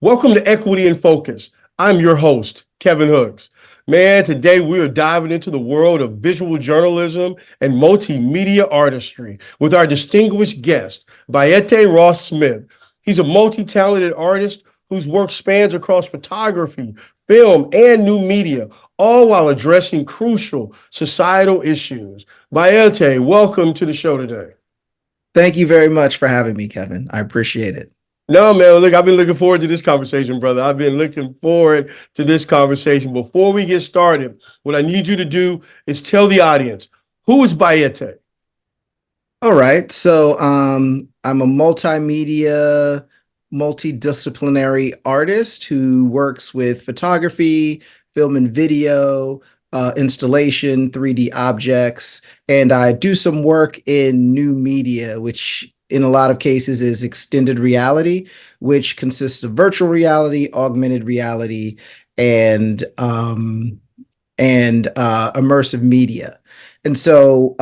Welcome to Equity in Focus. I'm your host, Kevin Hooks. Man, today we are diving into the world of visual journalism and multimedia artistry with our distinguished guest, Bayete Ross Smith. He's a multi-talented artist whose work spans across photography, film, and new media, all while addressing crucial societal issues. Bayete, welcome to the show today. Thank you very much for having me, Kevin. I appreciate it. No, man, look, I've been looking forward to this conversation, brother. I've been looking forward to this conversation. Before we get started, what I need you to do is tell the audience, who is Bayete? All right. I'm a multimedia, multidisciplinary artist who works with photography, film and video, installation, 3D objects, and I do some work in new media, which in a lot of cases is extended reality, which consists of virtual reality, augmented reality, and immersive media. And so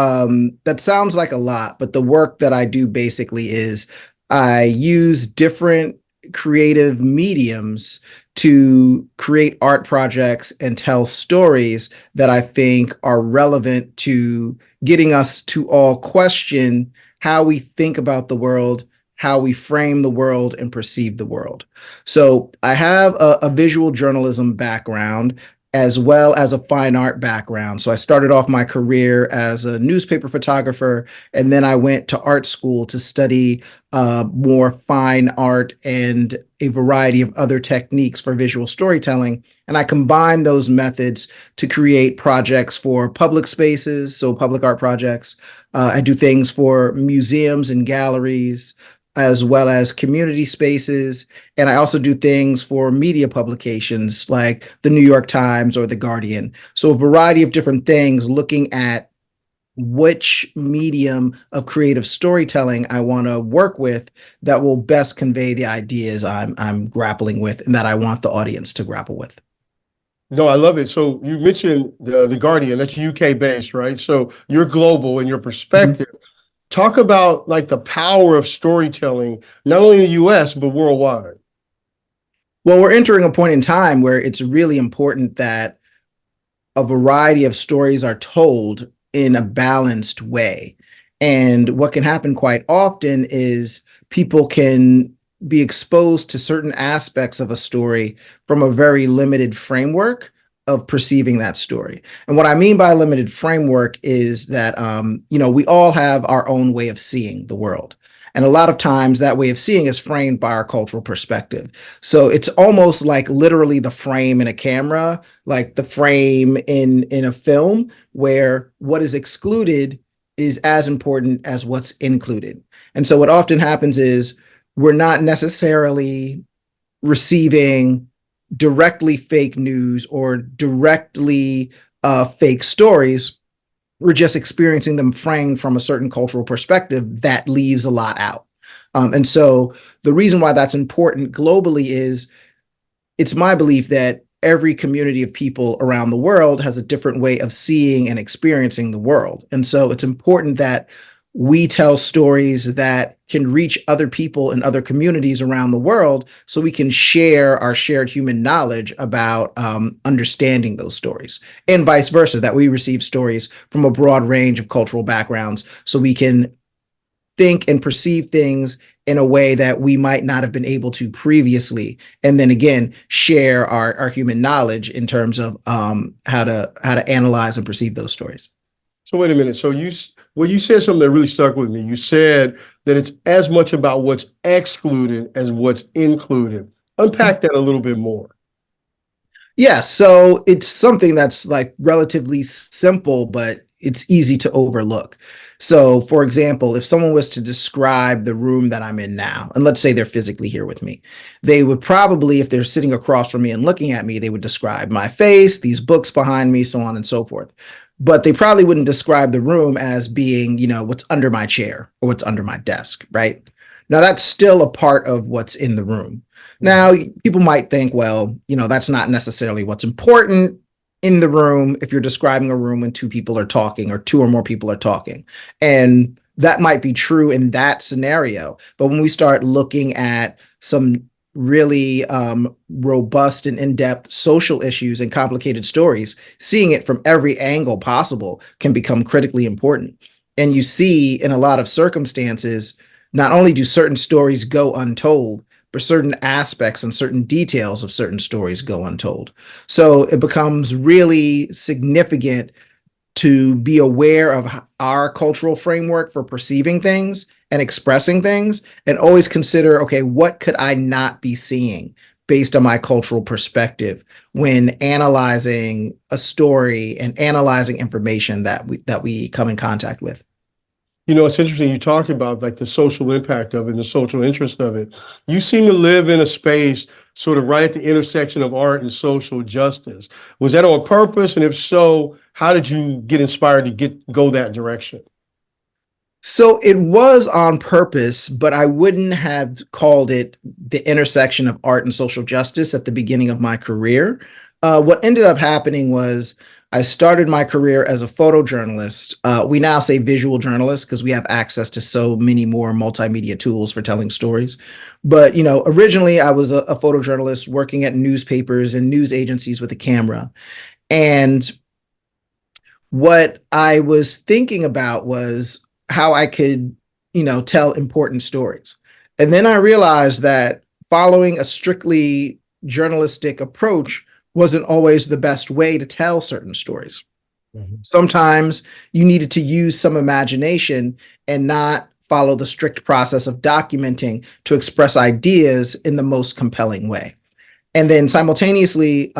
that sounds like a lot, but the work that I do basically is I use different creative mediums to create art projects and tell stories that I think are relevant to getting us to all question how we think about the world, how we frame the world and perceive the world. So I have a visual journalism background as well as a fine art background. So I started off my career as a newspaper photographer, and then I went to art school to study more fine art and a variety of other techniques for visual storytelling. And I combine those methods to create projects for public spaces, so public art projects. I do things for museums and galleries, as well as community spaces. And I also do things for media publications like the New York Times or the Guardian. So a variety of different things looking at which medium of creative storytelling I want to work with that will best convey the ideas I'm grappling with and that I want the audience to grapple with. No, I love it. So you mentioned the Guardian, that's UK based, right? So you're global in your perspective. Mm-hmm. Talk about like the power of storytelling, not only in the US, but worldwide. Well, we're entering a point in time where it's really important that a variety of stories are told in a balanced way. And what can happen quite often is people can be exposed to certain aspects of a story from a very limited framework of perceiving that story. And what I mean by limited framework is that, we all have our own way of seeing the world. And a lot of times that way of seeing is framed by our cultural perspective. So it's almost like literally the frame in a camera, like the frame in a film, where what is excluded is as important as what's included. And so what often happens is we're not necessarily receiving directly fake news or directly fake stories. We're just experiencing them framed from a certain cultural perspective that leaves a lot out. And so the reason why that's important globally is it's my belief that every community of people around the world has a different way of seeing and experiencing the world. And so it's important that we tell stories that can reach other people in other communities around the world so we can share our shared human knowledge about understanding those stories, and vice versa, that we receive stories from a broad range of cultural backgrounds so we can think and perceive things in a way that we might not have been able to previously. And then again, share our human knowledge in terms of how to analyze and perceive those stories. So wait a minute. So you said something that really stuck with me. You said that it's as much about what's excluded as what's included. Unpack that a little bit more. Yeah, so it's something that's like relatively simple, but it's easy to overlook. So for example, if someone was to describe the room that I'm in now, and let's say they're physically here with me, they would probably, if they're sitting across from me and looking at me, they would describe my face, these books behind me, so on and so forth. But they probably wouldn't describe the room as being, what's under my chair or what's under my desk, right? Now, that's still a part of what's in the room. Now, people might think, well, that's not necessarily what's important in the room if you're describing a room when two people are talking or two or more people are talking. And that might be true in that scenario. But when we start looking at some really robust and in-depth social issues and complicated stories, seeing it from every angle possible can become critically important. And you see in a lot of circumstances, not only do certain stories go untold, but certain aspects and certain details of certain stories go untold. So it becomes really significant to be aware of our cultural framework for perceiving things and expressing things, and always consider, okay, what could I not be seeing based on my cultural perspective when analyzing a story and analyzing information that we come in contact with. You know, it's interesting. You talked about like the social impact of it and the social interest of it. You seem to live in a space sort of right at the intersection of art and social justice. Was that on purpose? And if so, how did you get inspired to go that direction? So it was on purpose, but I wouldn't have called it the intersection of art and social justice at the beginning of my career. What ended up happening was I started my career as a photojournalist. We now say visual journalist because we have access to so many more multimedia tools for telling stories. But originally I was a photojournalist working at newspapers and news agencies with a camera. And what I was thinking about was how I could, tell important stories. And then I realized that following a strictly journalistic approach wasn't always the best way to tell certain stories. Mhm. Sometimes you needed to use some imagination and not follow the strict process of documenting to express ideas in the most compelling way. And then simultaneously,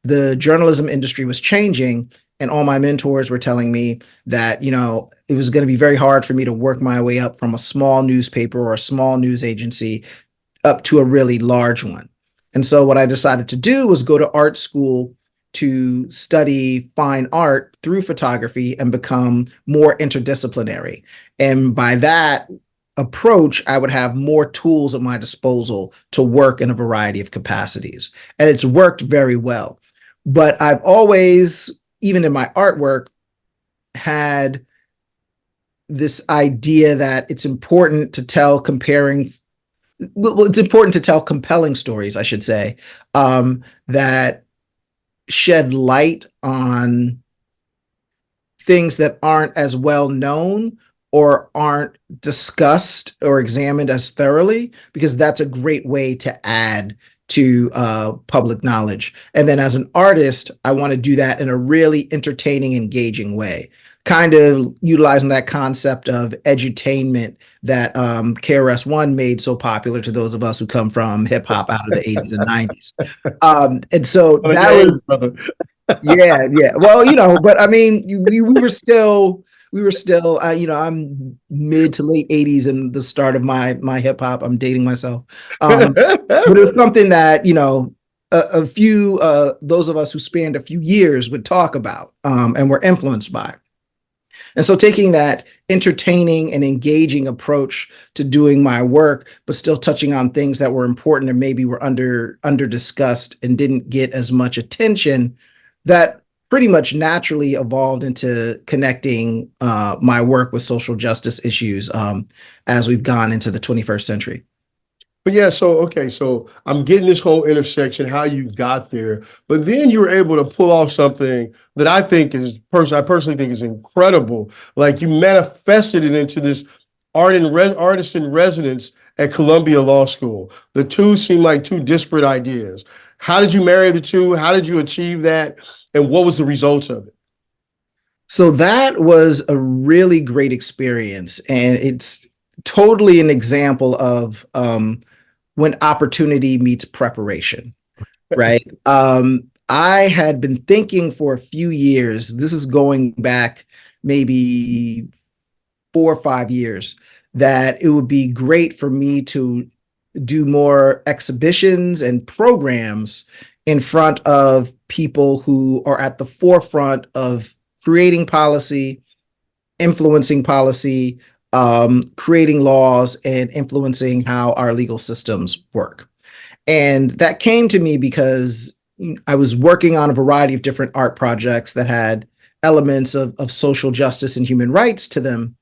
the journalism industry was changing, and all my mentors were telling me that it was going to be very hard for me to work my way up from a small newspaper or a small news agency up to a really large one. And so what I decided to do was go to art school to study fine art through photography and become more interdisciplinary. And by that approach, I would have more tools at my disposal to work in a variety of capacities. And it's worked very well. But I've always, even in my artwork, had this idea that it's important to tell it's important to tell compelling stories, I should say, that shed light on things that aren't as well known or aren't discussed or examined as thoroughly, because that's a great way to add to public knowledge. And then as an artist, I want to do that in a really entertaining, engaging way, kind of utilizing that concept of edutainment that KRS-One made so popular to those of us who come from hip hop out of the 80s and 90s. And so that was, yeah. Well, but I mean, we were still, I'm mid to late 80s and the start of my hip hop. I'm dating myself. But it was something that, a few, those of us who spanned a few years would talk about and were influenced by. And so taking that entertaining and engaging approach to doing my work, but still touching on things that were important and maybe were under discussed and didn't get as much attention, that pretty much naturally evolved into connecting my work with social justice issues as we've gone into the 21st century. But yeah, so I'm getting this whole intersection, how you got there, but then you were able to pull off something that I personally think is incredible. Like you manifested it into this artist in residence at Columbia Law School. The two seem like two disparate ideas. How did you marry the two? How did you achieve that? And what was the results of it? So that was a really great experience. And it's totally an example of when opportunity meets preparation, right? I had been thinking for a few years, this is going back maybe 4 or 5 years, that it would be great for me to do more exhibitions and programs in front of people who are at the forefront of creating policy, influencing policy, creating laws, and influencing how our legal systems work. And that came to me because I was working on a variety of different art projects that had elements of social justice and human rights to them.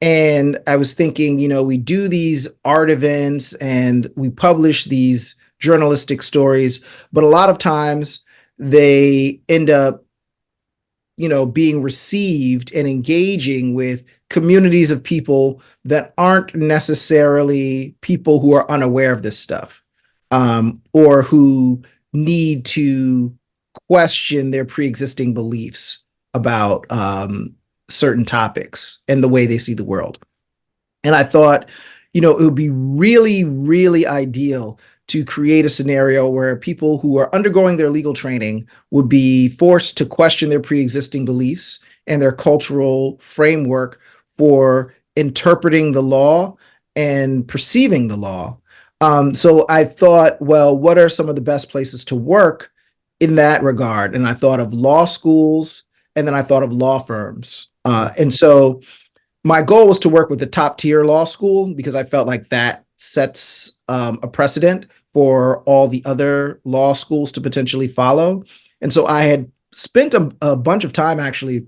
And I was thinking, we do these art events and we publish these journalistic stories, but a lot of times they end up, being received and engaging with communities of people that aren't necessarily people who are unaware of this stuff, or who need to question their pre-existing beliefs about certain topics and the way they see the world. And I thought, it would be really, really ideal to create a scenario where people who are undergoing their legal training would be forced to question their pre-existing beliefs and their cultural framework for interpreting the law and perceiving the law. So I thought, well, what are some of the best places to work in that regard? And I thought of law schools, and then I thought of law firms. And so my goal was to work with the top tier law school because I felt like that sets a precedent for all the other law schools to potentially follow. And so I had spent a bunch of time actually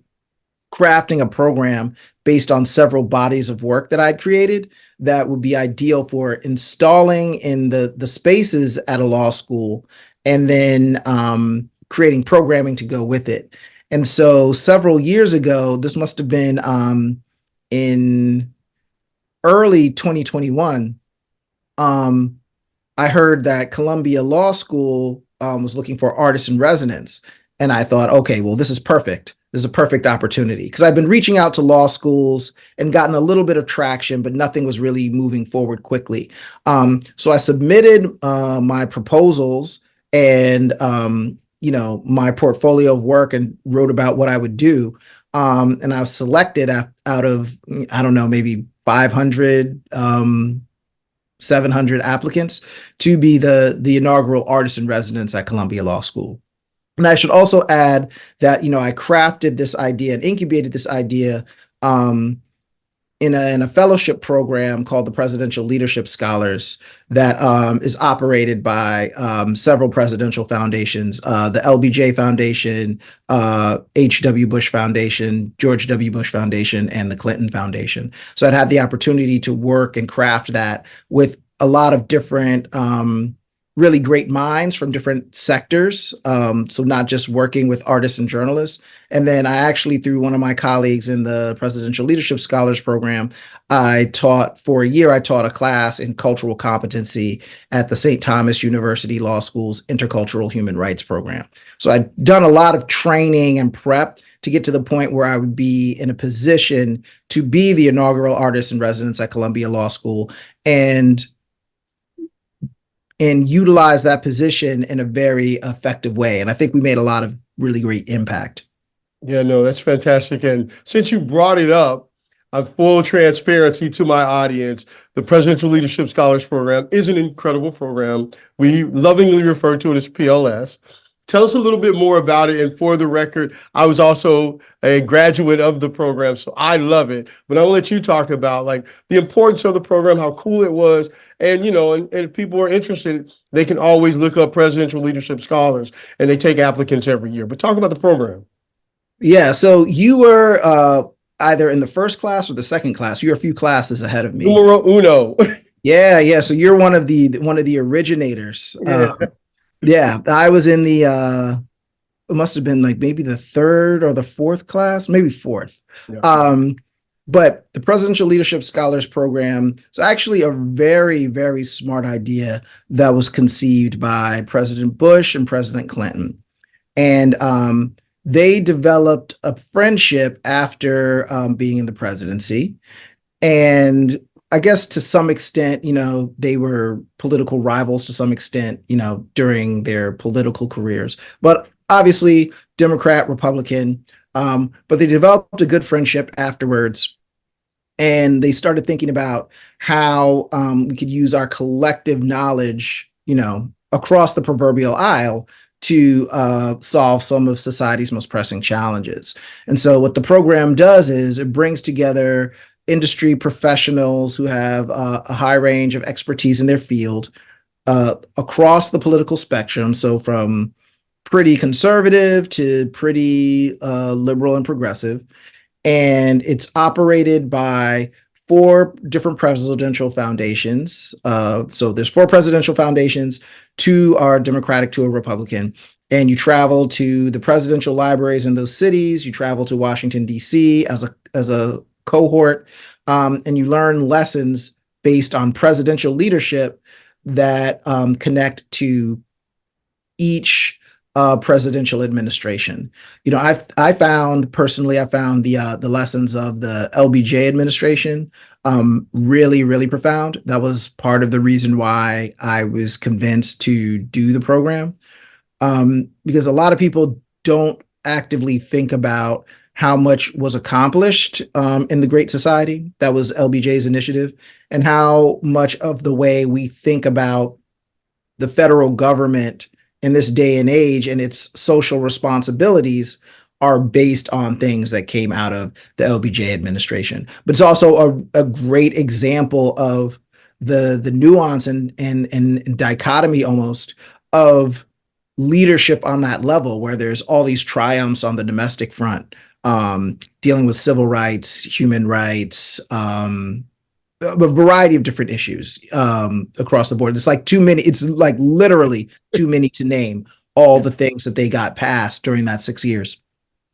crafting a program based on several bodies of work that I'd created that would be ideal for installing in the spaces at a law school, and then creating programming to go with it. And so several years ago, this must have been in early 2021, I heard that Columbia Law School was looking for artists in residence. And I thought, okay, well, this is perfect. This is a perfect opportunity because I've been reaching out to law schools and gotten a little bit of traction, but nothing was really moving forward quickly. So I submitted my proposals and my portfolio of work and wrote about what I would do. And I was selected out of, I don't know, maybe 500, 700 applicants to be the inaugural artist in residence at Columbia Law School. And I should also add that, I crafted this idea and incubated this idea in a fellowship program called the Presidential Leadership Scholars that is operated by several presidential foundations, the LBJ Foundation, H.W. Bush Foundation, George W. Bush Foundation, and the Clinton Foundation. So I'd had the opportunity to work and craft that with a lot of different really great minds from different sectors. So not just working with artists and journalists. And then I actually, through one of my colleagues in the Presidential Leadership Scholars Program, I taught for a year, I taught a class in cultural competency at the St. Thomas University Law School's Intercultural Human Rights Program. So I'd done a lot of training and prep to get to the point where I would be in a position to be the inaugural artist in residence at Columbia Law School and utilize that position in a very effective way. And I think we made a lot of really great impact. Yeah, no, that's fantastic. And since you brought it up, full transparency to my audience, the Presidential Leadership Scholars Program is an incredible program. We lovingly refer to it as PLS. Tell us a little bit more about it. And for the record, I was also a graduate of the program, so I love it. But I'll let you talk about like the importance of the program, how cool it was. And, and if people are interested, they can always look up Presidential Leadership Scholars, and they take applicants every year. But talk about the program. Yeah, so you were either in the first class or the second class. You're a few classes ahead of me. Numero uno. Yeah. So you're one of the originators. Yeah. Yeah, I was in it must have been like maybe the third or the fourth class, maybe fourth. Yeah. But the Presidential Leadership Scholars Program is actually a very, very smart idea that was conceived by President Bush and President Clinton. And they developed a friendship after being in the presidency. And I guess to some extent, they were political rivals to some extent, during their political careers. But obviously, Democrat, Republican, but they developed a good friendship afterwards. And they started thinking about how we could use our collective knowledge, across the proverbial aisle to solve some of society's most pressing challenges. And so what the program does is it brings together industry professionals who have a high range of expertise in their field across the political spectrum. So from pretty conservative to pretty liberal and progressive. and it's operated by four different presidential foundations. So there's four presidential foundations, two are Democratic, two are Republican. And you travel to the presidential libraries in those cities. You travel to Washington, D.C. as a cohort, and you learn lessons based on presidential leadership that connect to each presidential administration. You know, I found personally, I found the lessons of the LBJ administration really profound. That was part of the reason why I was convinced to do the program, because a lot of people don't actively think about how much was accomplished in the Great Society. That was LBJ's initiative, and how much of the way we think about the federal government in this day and age and its social responsibilities are based on things that came out of the LBJ administration. But it's also a great example of the nuance and dichotomy almost of leadership on that level, where there's all these triumphs on the domestic front, dealing with civil rights, human rights, a variety of different issues across the board. It's like too many. It's like literally too many to name all the things that they got passed during that 6 years.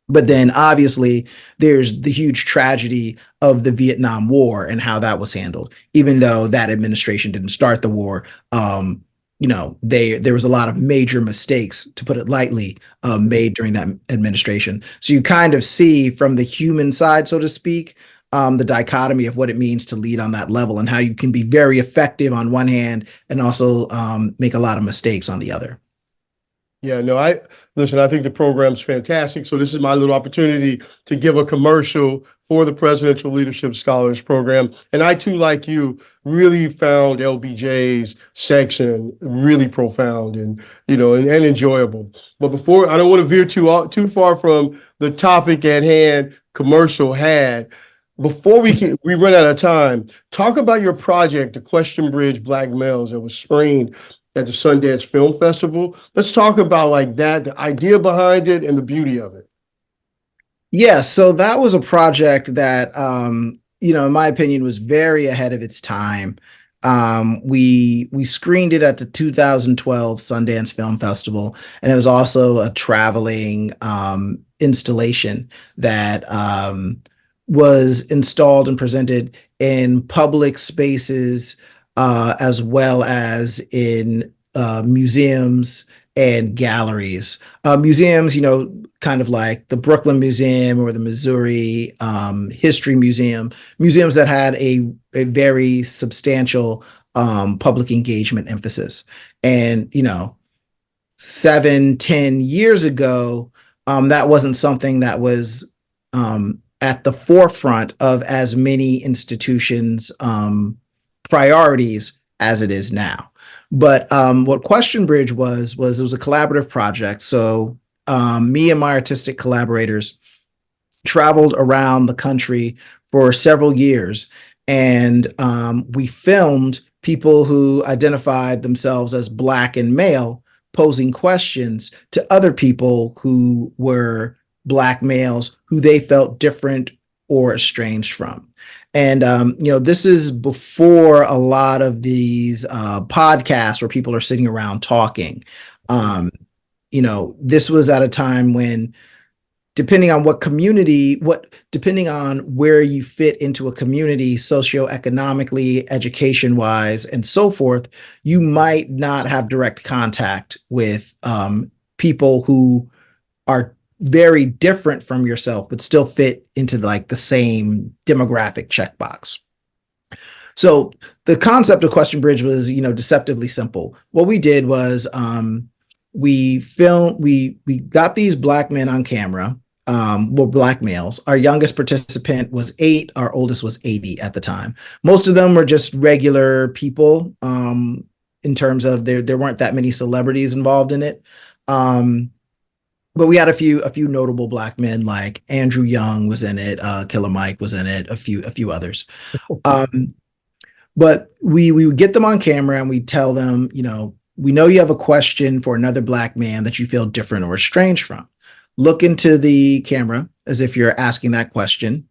But then obviously there's the huge tragedy of the Vietnam War and how that was handled. Even though that administration didn't start the war, there was a lot of major mistakes, to put it lightly, made during that administration. So you kind of see from the human side, so to speak, the dichotomy of what it means to lead on that level and how you can be very effective on one hand and also make a lot of mistakes on the other. Yeah, no, I think the program's fantastic. So this is my little opportunity to give a commercial for the Presidential Leadership Scholars Program. And I too, like you, really found LBJ's section really profound and, and enjoyable. But before, I don't want to veer too far from the topic at hand, commercial had. Before we run out of time, talk about your project, The Question Bridge Black Males, that was screened at the Sundance Film Festival. Let's talk about like that, the idea behind it and the beauty of it. Yeah, so that was a project that, in my opinion, was very ahead of its time. We screened it at the 2012 Sundance Film Festival, and it was also a traveling installation that was installed and presented in public spaces, as well as in museums and galleries. Museums, kind of like the Brooklyn Museum or the Missouri History Museum, museums that had a very substantial public engagement emphasis. And, 7-10 years ago, that wasn't something that was at the forefront of as many institutions' priorities as it is now. But what Question Bridge was it was a collaborative project. So me and my artistic collaborators traveled around the country for several years, and we filmed people who identified themselves as Black and male posing questions to other people who were Black males who they felt different or estranged from. And, this is before a lot of these podcasts where people are sitting around talking. This was at a time when, depending on depending on where you fit into a community, socioeconomically, education wise, and so forth, you might not have direct contact with people who are very different from yourself, but still fit into like the same demographic checkbox. So the concept of Question Bridge was, deceptively simple. What we did was we got these Black men on camera, Black males. Our youngest participant was 8, our oldest was 80 at the time. Most of them were just regular people, in terms of there weren't that many celebrities involved in it. But we had a few notable Black men, like Andrew Young was in it, Killer Mike was in it, a few others. But we would get them on camera and we tell them, we know you have a question for another Black man that you feel different or estranged from. Look into the camera as if you're asking that question,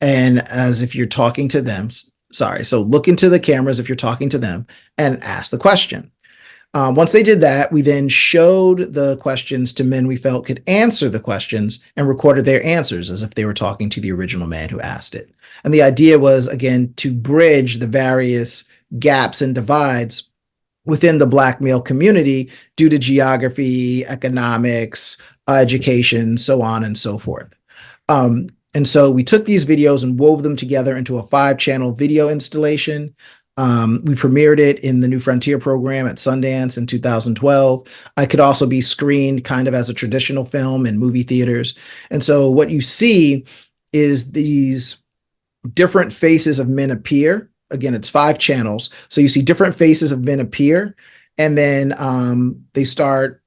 and as if you're talking to them. Sorry. So look into the cameras if you're talking to them and ask the question. Once they did that, we then showed the questions to men we felt could answer the questions and recorded their answers as if they were talking to the original man who asked it. And the idea was, again, to bridge the various gaps and divides within the Black male community due to geography, economics, education, so on and so forth. And so we took these videos and wove them together into a 5-channel video installation. We premiered it in the New Frontier program at Sundance in 2012. It could also be screened kind of as a traditional film in movie theaters. And so what you see is these different faces of men appear. Again, it's 5 channels. So you see different faces of men appear, and then they start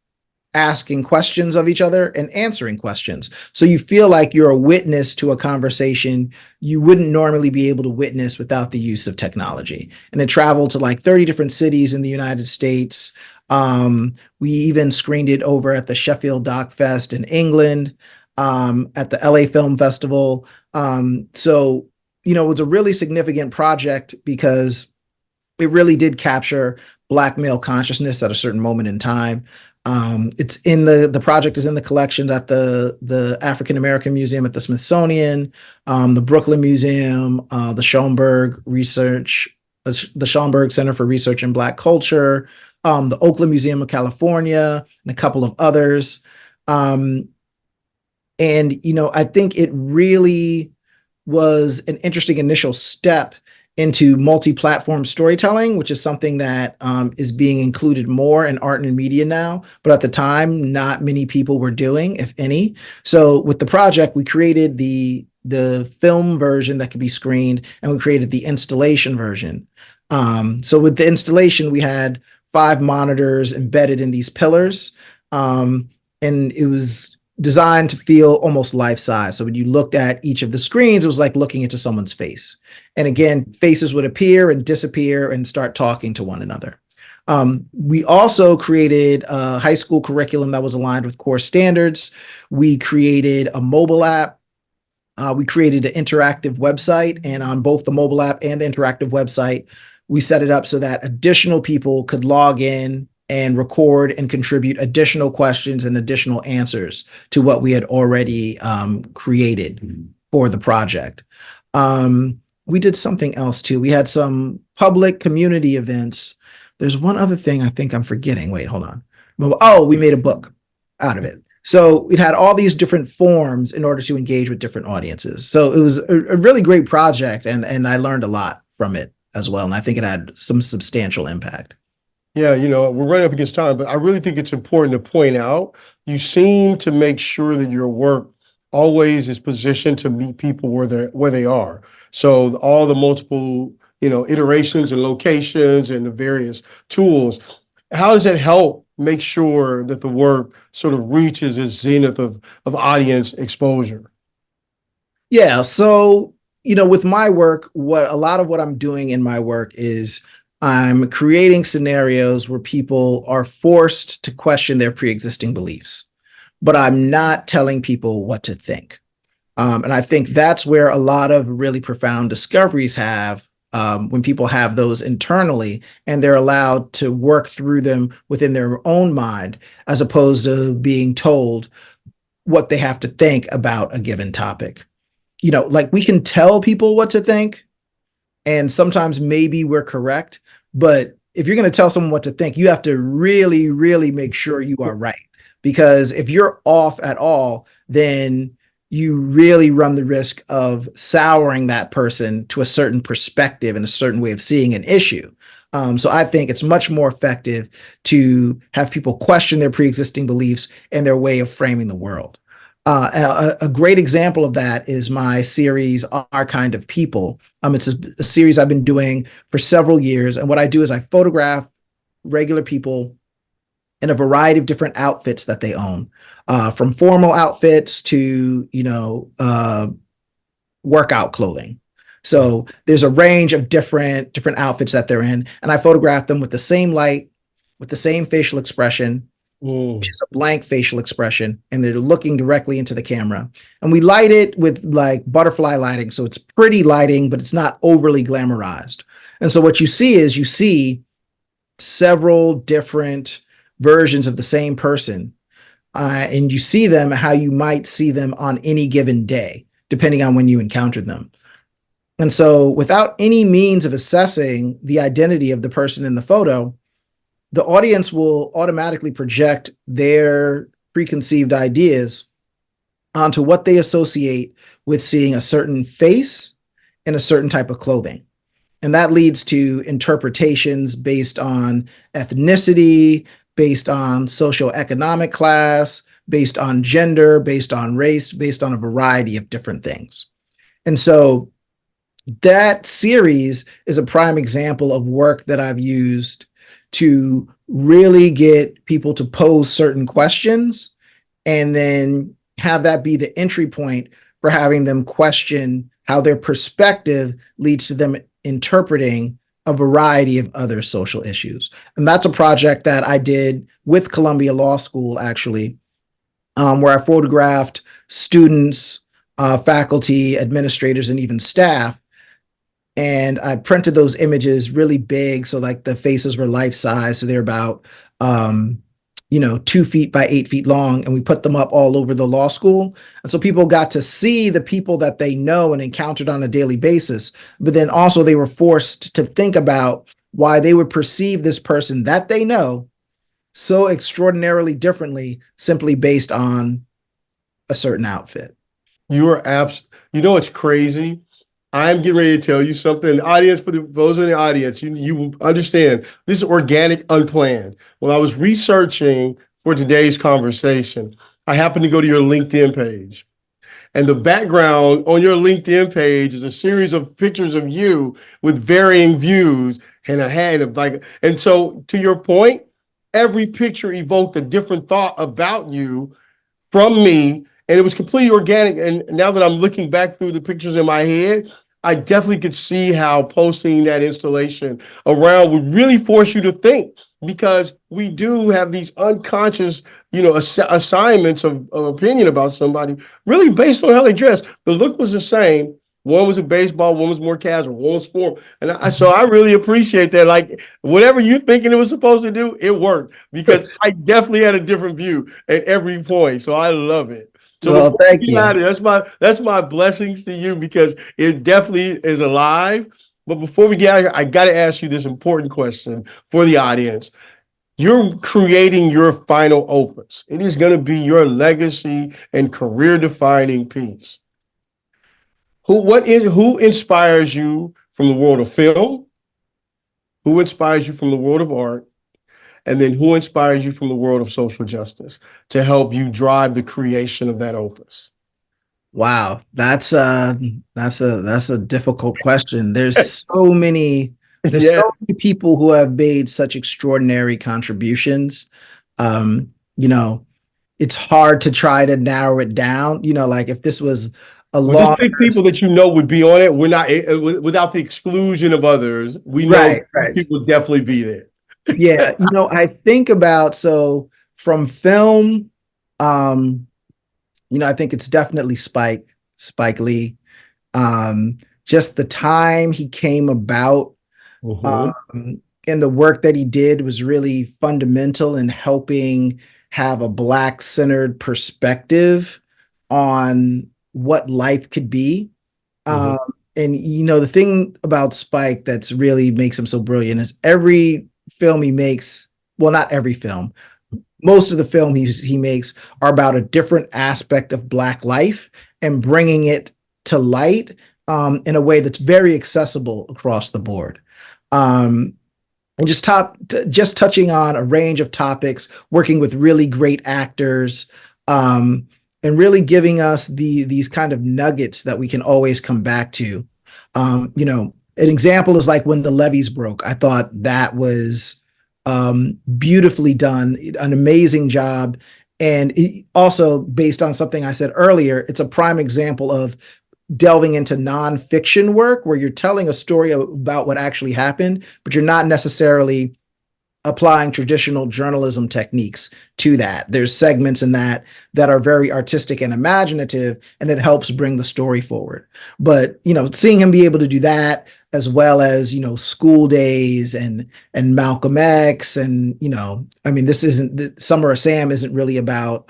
asking questions of each other and answering questions. So you feel like you're a witness to a conversation you wouldn't normally be able to witness without the use of technology. And it traveled to like 30 different cities in the United States. We even screened it over at the Sheffield Doc Fest in England, at the LA Film Festival. So, you know, it was a really significant project because it really did capture Black male consciousness at a certain moment in time. It's in the project is in the collections at the African American Museum at the Smithsonian, the Brooklyn Museum, the Schomburg Center for Research in Black Culture, the Oakland Museum of California, and a couple of others. And, you know, I think it really was an interesting initial step into multi-platform storytelling, which is something that is being included more in art and media now. But at the time, not many people were doing, if any. So with the project, we created the film version that could be screened, and we created the installation version. So with the installation, we had 5 monitors embedded in these pillars, and it was designed to feel almost life-size. So when you looked at each of the screens, it was like looking into someone's face. And again, faces would appear and disappear and start talking to one another. We also created a high school curriculum that was aligned with core standards. We created a mobile app. We created an interactive website, and on both the mobile app and the interactive website, we set it up so that additional people could log in and record and contribute additional questions and additional answers to what we had already created for the project. We did something else too. We had some public community events. There's one other thing I think I'm forgetting. Wait, hold on. Oh, we made a book out of it. So it had all these different forms in order to engage with different audiences. So it was a really great project, and I learned a lot from it as well. And I think it had some substantial impact. Yeah, you know, we're running up against time, but I really think it's important to point out, you seem to make sure that your work always is positioned to meet people where they are. So all the multiple, you know, iterations and locations and the various tools, how does that help make sure that the work sort of reaches its zenith of audience exposure? Yeah, so, you know, with my work, a lot of what I'm doing in my work is I'm creating scenarios where people are forced to question their pre-existing beliefs, but I'm not telling people what to think. And I think that's where a lot of really profound discoveries have when people have those internally and they're allowed to work through them within their own mind, as opposed to being told what they have to think about a given topic. You know, like we can tell people what to think, and sometimes maybe we're correct. But if you're going to tell someone what to think, you have to really, really make sure you are right. Because if you're off at all, then you really run the risk of souring that person to a certain perspective and a certain way of seeing an issue. So I think it's much more effective to have people question their pre-existing beliefs and their way of framing the world. A great example of that is my series, Our Kind of People. It's a series I've been doing for several years. And what I do is I photograph regular people in a variety of different outfits that they own, from formal outfits to, you know, workout clothing. So there's a range of different outfits that they're in. And I photograph them with the same light, with the same facial expression, Mm. It's a blank facial expression, and they're looking directly into the camera. And we light it with like butterfly lighting. So it's pretty lighting, but it's not overly glamorized. And so what you see is you see several different versions of the same person. And you see them how you might see them on any given day, depending on when you encountered them. And so, without any means of assessing the identity of the person in the photo, the audience will automatically project their preconceived ideas onto what they associate with seeing a certain face and a certain type of clothing. And that leads to interpretations based on ethnicity, based on socioeconomic class, based on gender, based on race, based on a variety of different things. And so that series is a prime example of work that I've used to really get people to pose certain questions and then have that be the entry point for having them question how their perspective leads to them interpreting a variety of other social issues. And that's a project that I did with Columbia Law School, actually, where I photographed students, faculty, administrators, and even staff. And I printed those images really big. So like the faces were life size. So they're about, 2 feet by 8 feet long. And we put them up all over the law school. And so people got to see the people that they know and encountered on a daily basis. But then also they were forced to think about why they would perceive this person that they know so extraordinarily differently simply based on a certain outfit. You are you know, it's crazy. I'm getting ready to tell you something. Audience, for those in the audience, you understand this is organic, unplanned. When I was researching for today's conversation, I happened to go to your LinkedIn page. And the background on your LinkedIn page is a series of pictures of you with varying views and a hand of like, and so to your point, every picture evoked a different thought about you from me, and it was completely organic. And now that I'm looking back through the pictures in my head, I definitely could see how posting that installation around would really force you to think, because we do have these unconscious, assignments of opinion about somebody, really based on how they dress. The look was the same. One was a baseball, one was more casual, one was formal. And so I really appreciate that. Like, whatever you thinking it was supposed to do, it worked, because I definitely had a different view at every point. So I love it. So Well, before we thank get you. out of here, that's my blessings to you, because it definitely is alive. But before we get out of here, I got to ask you this important question for the audience. You're creating your final opus. It is going to be your legacy and career defining piece. Who inspires you from the world of film? Who inspires you from the world of art? And then who inspires you from the world of social justice to help you drive the creation of that opus? Wow, that's a difficult question. There's Yeah. so many people who have made such extraordinary contributions. Um, you know, it's hard to try to narrow it down. Like if this was a Well, just long pick people that you know would be on it. We're not without the exclusion of others. We know right. people would definitely be there. Yeah, I think about so from film, um, I think it's definitely Spike Lee. Just the time he came about, Mhm. and the work that he did was really fundamental in helping have a Black centered perspective on what life could be. Mhm. Um, and the thing about Spike that's really makes him so brilliant is every film he makes, well, not every film, most of the film he makes are about a different aspect of Black life and bringing it to light in a way that's very accessible across the board. Um, and just touching on a range of topics, working with really great actors, and really giving us these kind of nuggets that we can always come back to. An example is like when the levees broke. I thought that was beautifully done, an amazing job. And also based on something I said earlier, it's a prime example of delving into nonfiction work where you're telling a story about what actually happened, but you're not necessarily applying traditional journalism techniques to that. There's segments in that that are very artistic and imaginative, and it helps bring the story forward. But, seeing him be able to do that, as well as, School Days and Malcolm X, and, I mean, this isn't, Summer of Sam isn't really about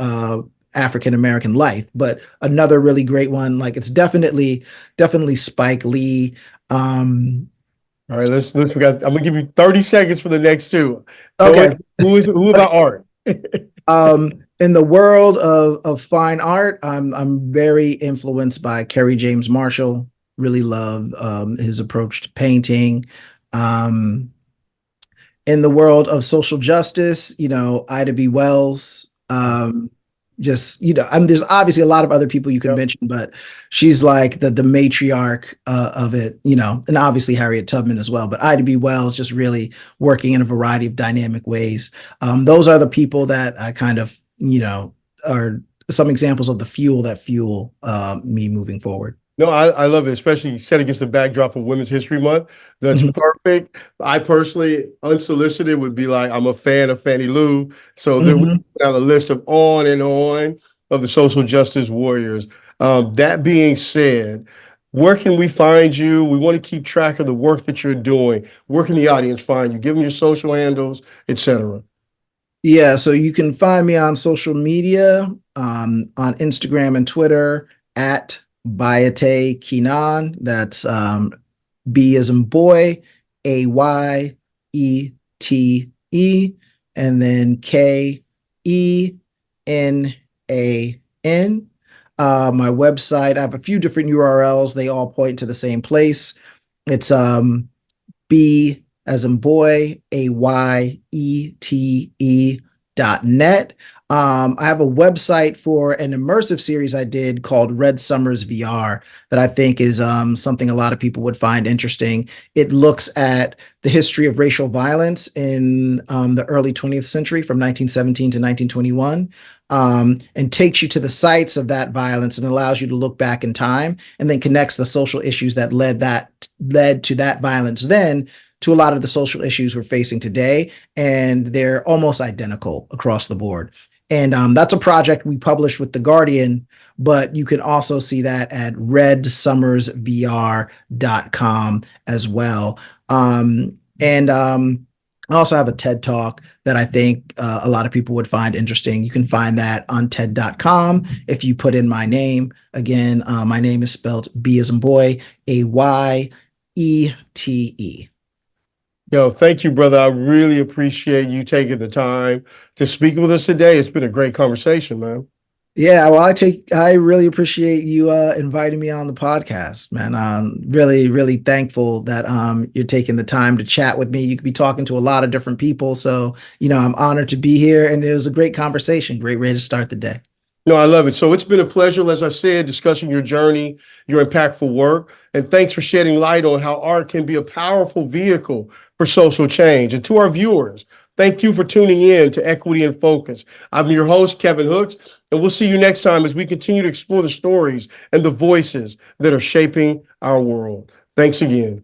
African American life, but another really great one. Like, it's definitely Spike Lee. All right, I'm gonna give you 30 seconds for the next two. Okay. Who about art? In the world of fine art, I'm very influenced by Kerry James Marshall. Really love his approach to painting. In the world of social justice, Ida B. Wells. There's obviously a lot of other people you could mention, but she's like the matriarch of it, and obviously Harriet Tubman as well. But Ida B. Wells just really working in a variety of dynamic ways. Those are the people that I kind of, are some examples of the fuel that fuel me moving forward. No, I love it, especially set against the backdrop of Women's History Month. That's perfect. I personally, unsolicited, would be like, I'm a fan of Fannie Lou. So there we down the list of on and on of the social justice warriors. That being said, where can we find you? We want to keep track of the work that you're doing. Where can the audience find you? Give them your social handles, etc. Yeah, so you can find me on social media, on Instagram and Twitter at Bayete Kinan. That's B as in boy, AYETE, and then KENAN. My website, I have a few different URLs. They all point to the same place. It's B as in boy, AYETE.net. I have a website for an immersive series I did called Red Summers VR that I think is something a lot of people would find interesting. It looks at the history of racial violence in the early 20th century from 1917 to 1921, and takes you to the sites of that violence and allows you to look back in time, and then connects the social issues that led to that violence then to a lot of the social issues we're facing today. And they're almost identical across the board. And that's a project we published with The Guardian, but you can also see that at redsummersvr.com as well. I also have a TED Talk that I think a lot of people would find interesting. You can find that on TED.com. If you put in my name, again, my name is spelled B as in boy, AYETE. Yo, thank you, brother. I really appreciate you taking the time to speak with us today. It's been a great conversation, man. Yeah, well, I really appreciate you inviting me on the podcast, man. I'm really, really thankful that you're taking the time to chat with me. You could be talking to a lot of different people. So, I'm honored to be here, and it was a great conversation. Great way to start the day. No, I love it. So it's been a pleasure, as I said, discussing your journey, your impactful work, and thanks for shedding light on how art can be a powerful vehicle for social change. And to our viewers, thank you for tuning in to Equity in Focus. I'm your host, Kevin Hooks, and we'll see you next time as we continue to explore the stories and the voices that are shaping our world. Thanks again.